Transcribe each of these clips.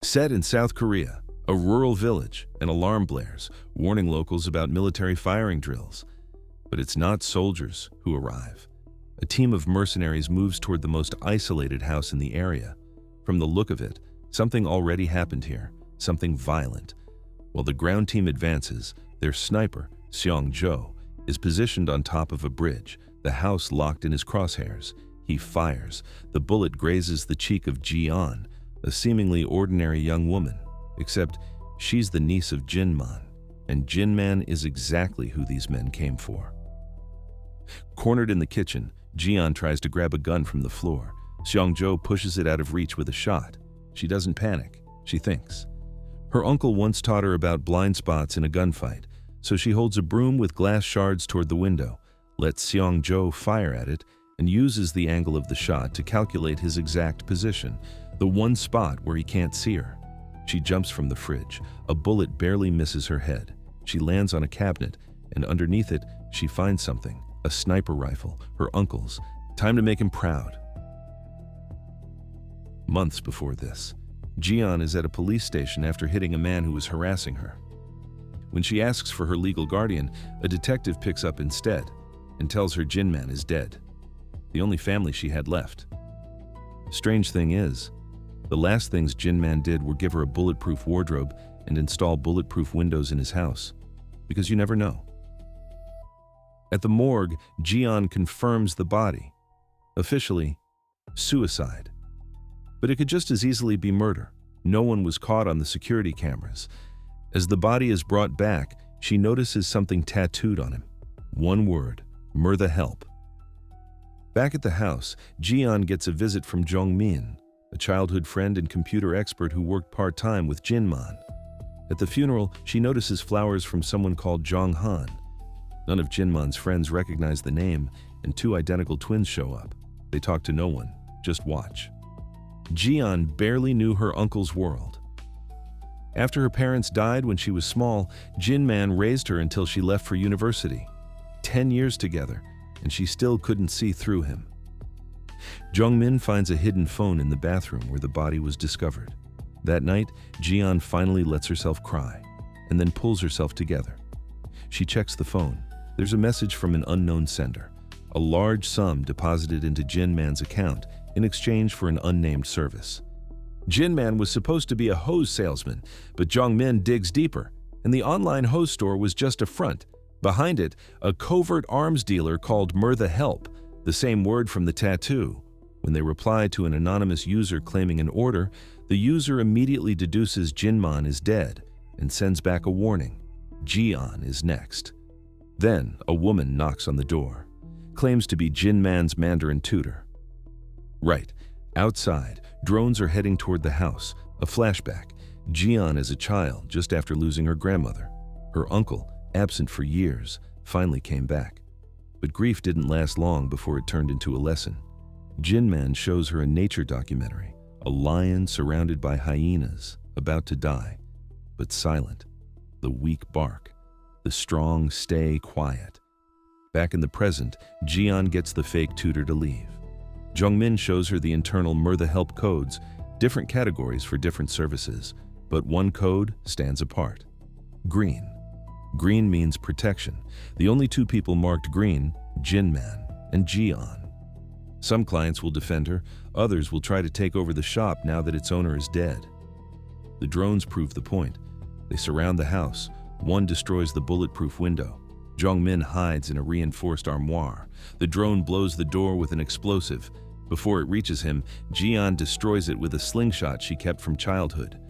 Set in South Korea, a rural village, an alarm blares, warning locals about military firing drills. But it's not soldiers who arrive. A team of mercenaries moves toward the most isolated house in the area. From the look of it, something already happened here, something violent. While the ground team advances, their sniper, Seong-jo, is positioned on top of a bridge, the house locked in his crosshairs. He fires. The bullet grazes the cheek of Ji-an, a seemingly ordinary young woman, except she's the niece of Jin-man, and Jin-man is exactly who these men came for. Cornered in the kitchen, Ji-an tries to grab a gun from the floor. Seong-jo pushes it out of reach with a shot. She doesn't panic. She thinks. Her uncle once taught her about blind spots in a gunfight, so she holds a broom with glass shards toward the window, lets Seong-jo fire at it, and uses the angle of the shot to calculate his exact position, the one spot where he can't see her. She jumps from the fridge. A bullet barely misses her head. She lands on a cabinet, and underneath it, she finds something, a sniper rifle, her uncle's. Time to make him proud. Months before this, Ji-an is at a police station after hitting a man who was harassing her. When she asks for her legal guardian, a detective picks up instead and tells her Jin-man is dead, the only family she had left. Strange thing is, the last things Jin-man did were give her a bulletproof wardrobe and install bulletproof windows in his house, because you never know. At the morgue, Ji-an confirms the body. Officially, suicide. But it could just as easily be murder. No one was caught on the security cameras. As the body is brought back, she notices something tattooed on him. One word, "Murder help." Back at the house, Ji-an gets a visit from Jong-min, a childhood friend and computer expert who worked part-time with Jin-man. At the funeral, she notices flowers from someone called Jong-han. None of Jin-man's friends recognize the name, and two identical twins show up. They talk to no one, just watch. Ji-an barely knew her uncle's world. After her parents died when she was small, Jin-man raised her until she left for university. 10 years together, and she still couldn't see through him. Jong-min finds a hidden phone in the bathroom where the body was discovered. That night, Ji-an finally lets herself cry, and then pulls herself together. She checks the phone. There's a message from an unknown sender, a large sum deposited into Jin-man's account in exchange for an unnamed service. Jin-man was supposed to be a hose salesman, but Jong-min digs deeper, and the online hose store was just a front. Behind it, a covert arms dealer called Murder Help, the same word from the tattoo. When they reply to an anonymous user claiming an order, the user immediately deduces Jin-man is dead and sends back a warning. Ji-an is next. Then, a woman knocks on the door, claims to be Jin-man's Mandarin tutor. Right, outside, drones are heading toward the house. A flashback. Ji-an is a child just after losing her grandmother. Her uncle, absent for years, finally came back. But grief didn't last long before it turned into a lesson. Jin-man shows her a nature documentary, a lion surrounded by hyenas, about to die, but silent. The weak bark, the strong stay quiet. Back in the present, Ji-an gets the fake tutor to leave. Jong-min shows her the internal Murder Help codes, different categories for different services, but one code stands apart. Green. Green means protection. The only two people marked green, Jin-man and Ji-an. Some clients will defend her, others will try to take over the shop now that its owner is dead. The drones prove the point. They surround the house. One destroys the bulletproof window. Jong-min hides in a reinforced armoire. The drone blows the door with an explosive. Before it reaches him, Ji-an destroys it with a slingshot she kept from childhood.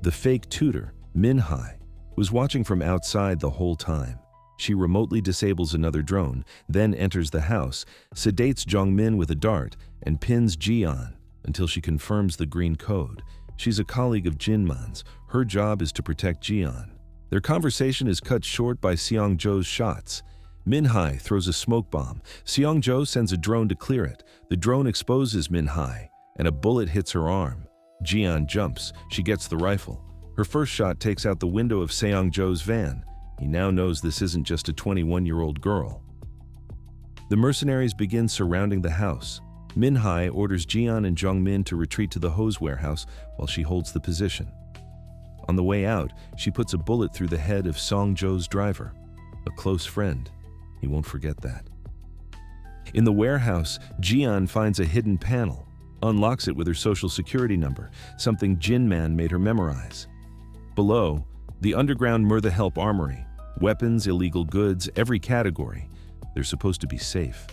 The fake tutor, Min-hai, was watching from outside the whole time. She remotely disables another drone, then enters the house, sedates Jong-min with a dart, and pins Ji-an until she confirms the green code. She's a colleague of Jin-man's. Her job is to protect Ji-an. Their conversation is cut short by Seong-jo's shots. Min-hai throws a smoke bomb. Seong-jo sends a drone to clear it. The drone exposes Min-hai, and a bullet hits her arm. Ji-an jumps. She gets the rifle. Her first shot takes out the window of Seong-jo's van. He now knows this isn't just a 21-year-old girl. The mercenaries begin surrounding the house. Min-hai orders Ji-an and Jong-min to retreat to the hose warehouse while she holds the position. On the way out, she puts a bullet through the head of Song-jo's driver, a close friend. He won't forget that. In the warehouse, Jian finds a hidden panel, unlocks it with her social security number, something Jin Man made her memorize. Below, the underground Murtha Help armory, weapons, illegal goods, every category. They're supposed to be safe.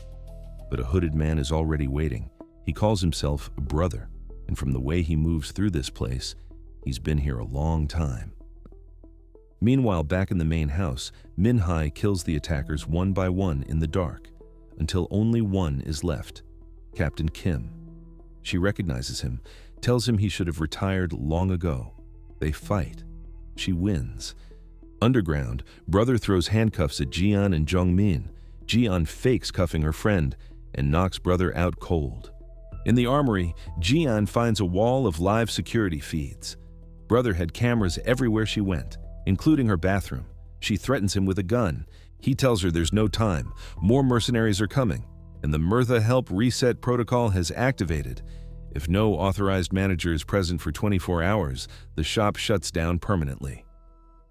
But a hooded man is already waiting. He calls himself a brother, and from the way he moves through this place, he's been here a long time. Meanwhile, back in the main house, Min-hai kills the attackers one by one in the dark, until only one is left, Captain Kim. She recognizes him, tells him he should have retired long ago. They fight. She wins. Underground, brother throws handcuffs at Jian and Jongmin. Jian fakes cuffing her friend and knocks brother out cold. In the armory, Jian finds a wall of live security feeds. Brother had cameras everywhere she went, including her bathroom. She threatens him with a gun. He tells her there's no time, more mercenaries are coming, and the Murtha Help Reset protocol has activated. If no authorized manager is present for 24 hours, the shop shuts down permanently.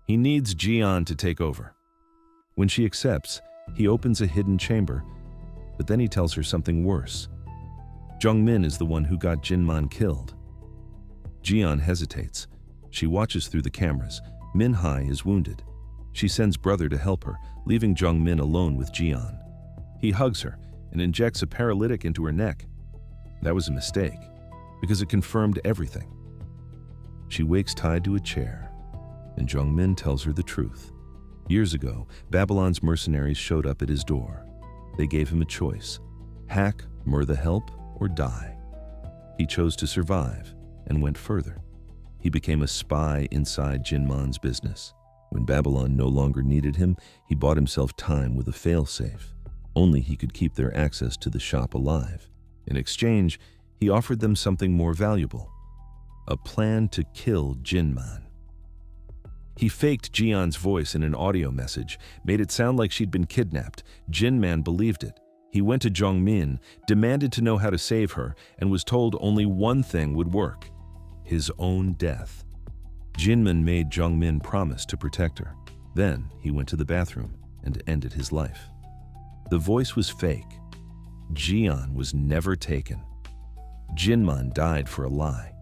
He needs Jian to take over. When she accepts, he opens a hidden chamber, but then he tells her something worse. Jongmin is the one who got Jinman killed. Jian hesitates. She watches through the cameras. Min-hai is wounded. She sends brother to help her, leaving Jongmin alone with Jian. He hugs her and injects a paralytic into her neck. That was a mistake, because it confirmed everything. She wakes tied to a chair, and Jongmin tells her the truth. Years ago, Babylon's mercenaries showed up at his door. They gave him a choice: hack, Murtha Help, or die. He chose to survive and went further. He became a spy inside Jinman's business. When Babylon no longer needed him, he bought himself time with a failsafe. Only he could keep their access to the shop alive. In exchange, he offered them something more valuable: a plan to kill Jinman. He faked Jian's voice in an audio message, made it sound like she'd been kidnapped. Jinman believed it. He went to Jongmin, demanded to know how to save her, and was told only one thing would work: his own death. Jinman made Jongmin promise to protect her. Then he went to the bathroom and ended his life. The voice was fake. Jian was never taken. Jinman died for a lie.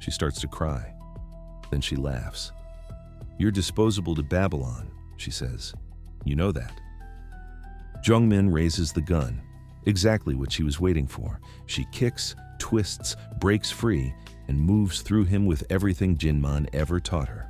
She starts to cry. Then she laughs. "You're disposable to Babylon," she says. "You know that." Jongmin raises the gun. Exactly what she was waiting for. She kicks, twists, breaks free, and moves through him with everything Jinman ever taught her.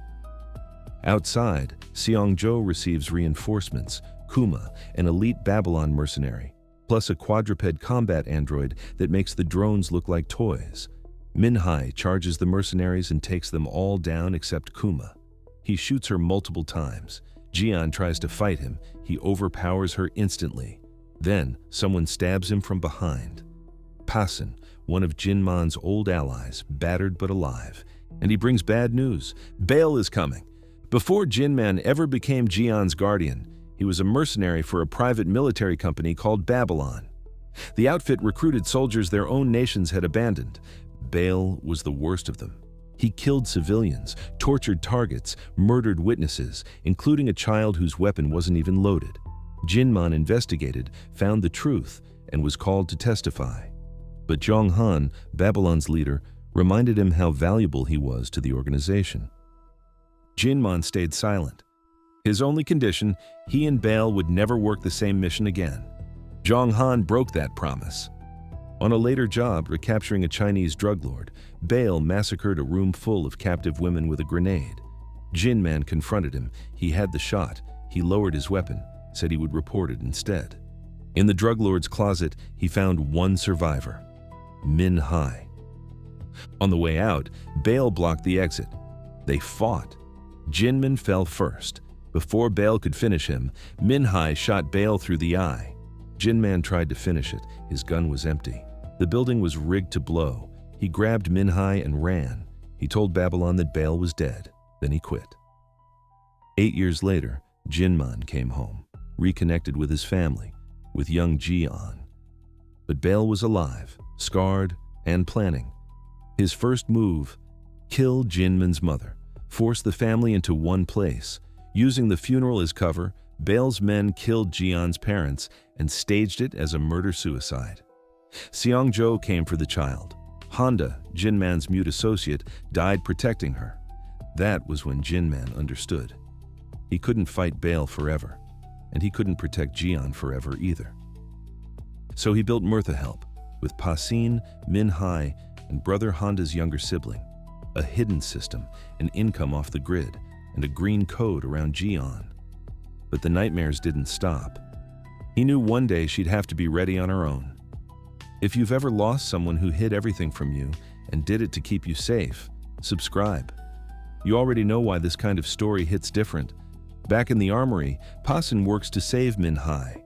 Outside, Seong-jo receives reinforcements: Kuma, an elite Babylon mercenary, plus a quadruped combat android that makes the drones look like toys. Min-hai charges the mercenaries and takes them all down except Kuma. He shoots her multiple times. Jian tries to fight him. He overpowers her instantly. Then, someone stabs him from behind. Pasan, one of Jinman's old allies, battered but alive. And he brings bad news. Bail is coming. Before Jinman ever became Jian's guardian, he was a mercenary for a private military company called Babylon. The outfit recruited soldiers their own nations had abandoned. Bail was the worst of them. He killed civilians, tortured targets, murdered witnesses, including a child whose weapon wasn't even loaded. Jinman investigated, found the truth, and was called to testify. But Zhong Han, Babylon's leader, reminded him how valuable he was to the organization. Jinman stayed silent. His only condition: he and Bail would never work the same mission again. Zhong Han broke that promise. On a later job, recapturing a Chinese drug lord, Bail massacred a room full of captive women with a grenade. Jinman confronted him. He had the shot. He lowered his weapon, said he would report it instead. In the drug lord's closet, he found one survivor: Min-hai. On the way out, Bail blocked the exit. They fought. Jinman fell first. Before Bail could finish him, Min-hai shot Bail through the eye. Jinman tried to finish it. His gun was empty. The building was rigged to blow. He grabbed Min-hai and ran. He told Babylon that Bail was dead. Then he quit. 8 years later, Jinman came home, reconnected with his family, with young Jian. But Bail was alive, scarred, and planning. His first move: kill Jinman's mother, force the family into one place. Using the funeral as cover, Bale's men killed Jian's parents and staged it as a murder-suicide. Seong-jo came for the child. Honda, Jinman's mute associate, died protecting her. That was when Jinman understood. He couldn't fight Bale forever, and he couldn't protect Jian forever either. So he built mercenary with Pasin, Min-hai, and brother Honda's younger sibling, a hidden system, an income off the grid, and a green code around Jian. But the nightmares didn't stop. He knew one day she'd have to be ready on her own. If you've ever lost someone who hid everything from you and did it to keep you safe, subscribe. You already know why this kind of story hits different. Back in the armory, Pasin works to save Min-hai.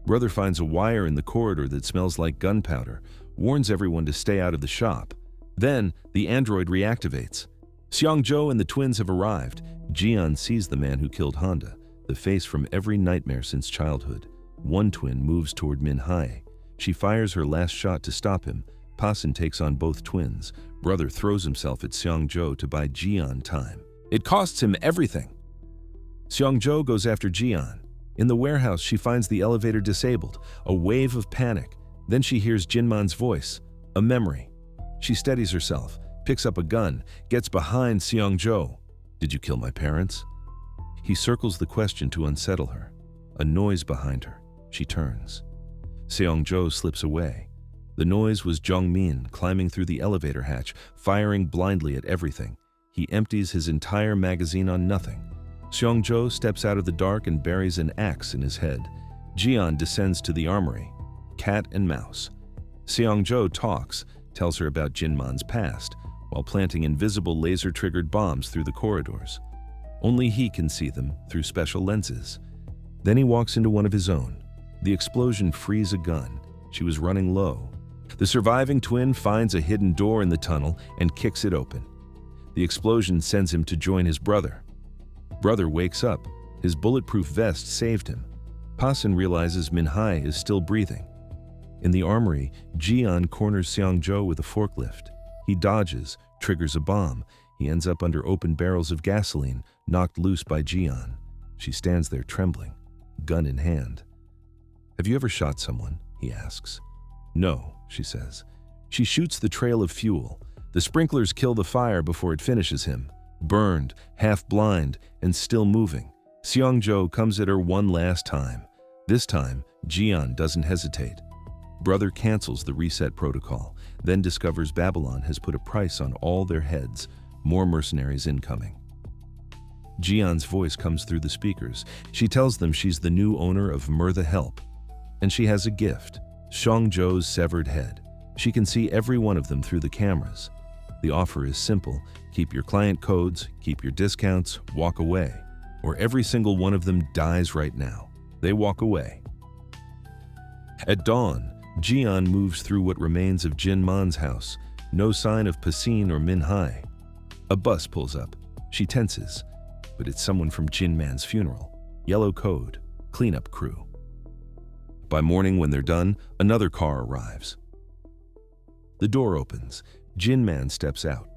Brother finds a wire in the corridor that smells like gunpowder, warns everyone to stay out of the shop. Then, the android reactivates. Seong-jo and the twins have arrived. Jian sees the man who killed Honda, the face from every nightmare since childhood. One twin moves toward Min-hai. She fires her last shot to stop him. Pasin takes on both twins. Brother throws himself at Seong-jo to buy Jian time. It costs him everything. Seong-jo goes after Jian. In the warehouse, she finds the elevator disabled. A wave of panic. Then she hears Jinman's voice, a memory. She steadies herself, picks up a gun, gets behind Seong-jo. Did you kill my parents? He circles the question to unsettle her. A noise behind her. She turns. Seong-jo slips away. The noise was Jong-min climbing through the elevator hatch, firing blindly at everything. He empties his entire magazine on nothing. Seong-jo steps out of the dark and buries an axe in his head. Jian descends to the armory. Cat and mouse. Seong-jo talks, tells her about Jinman's past, while planting invisible laser-triggered bombs through the corridors. Only he can see them through special lenses. Then he walks into one of his own. The explosion frees a gun. She was running low. The surviving twin finds a hidden door in the tunnel and kicks it open. The explosion sends him to join his brother. Brother wakes up. His bulletproof vest saved him. Pasin realizes Min-hai is still breathing. In the armory, Jian corners Seong-jo with a forklift. He dodges, triggers a bomb. He ends up under open barrels of gasoline, knocked loose by Jian. She stands there trembling, gun in hand. Have you ever shot someone? He asks. No, she says. She shoots the trail of fuel. The sprinklers kill the fire before it finishes him. Burned, half blind, and still moving. Seong-jo comes at her one last time. This time, Jian doesn't hesitate. Brother cancels the reset protocol, then discovers Babylon has put a price on all their heads. More mercenaries incoming. Jian's voice comes through the speakers. She tells them she's the new owner of mercenary, and she has a gift, Seong-jo's severed head. She can see every one of them through the cameras. The offer is simple. Keep your client codes, keep your discounts, walk away. Or every single one of them dies right now. They walk away. At dawn, Jian moves through what remains of Jinman's house. No sign of Pasin or Min-hai. A bus pulls up. She tenses. But it's someone from Jinman's funeral. Yellow code, cleanup crew. By morning, when they're done, another car arrives. The door opens. Jinman steps out.